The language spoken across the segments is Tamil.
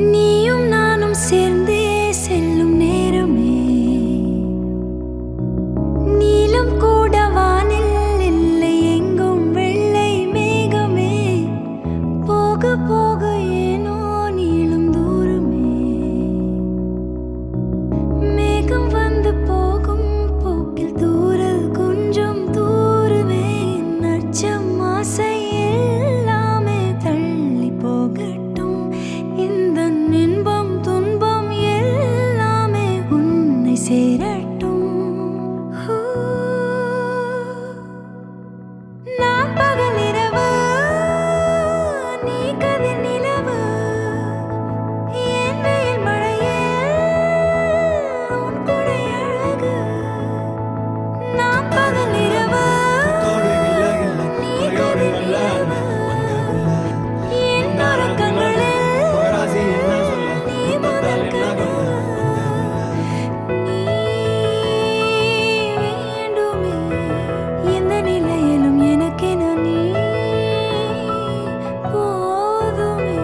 நீயும் நானும் சேர்ந்தே செல்லும் நேரமே நீலம் கூட வானில் இல்லை எங்கும் வெள்ளை மேகமே போக போக ஏனோ நீளும் தூரமே மேகம் வந்து போகும் போக்கில் தூரல் கொஞ்சம் தூரமே நச்சம் ஆசை எல்லாமே தள்ளி போகட்டும் இந்த இன்பம் துன்பம் எல்லாமே உன்னை சேரட்டும் நான் பகல் இரவு நீ கதிர் நிலவு என் வெயில் மழையே உன் கொடை அழகு நான் பகல் இரவு நீ கதிர் நிலவு என் உறக்கங்களில் நீ முதல் கனவு நீ வேண்டுமே எந்த நிலையிலும் எனக்கென நீ போதுமே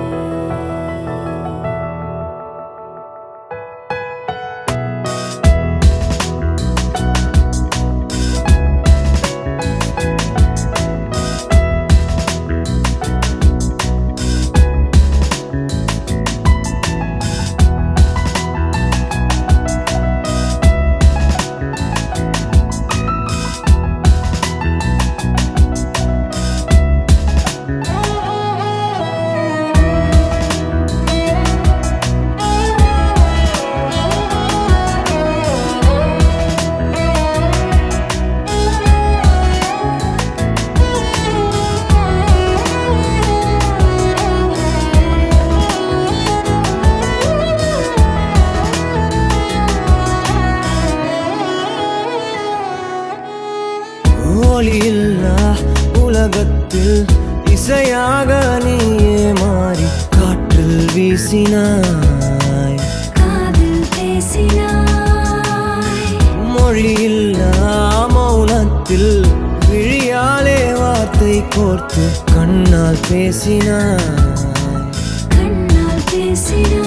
ஒளியில்லா உலகத்தில் இசையாக நீயே மாறி காற்றில் வீசினாய் காதில் பேசினாய் மொழியில்லா மௌனத்தில் விழியாலே வார்த்தை கோர்த்து கண்ணால் பேசினாய் கண்ணால் பேசினாய்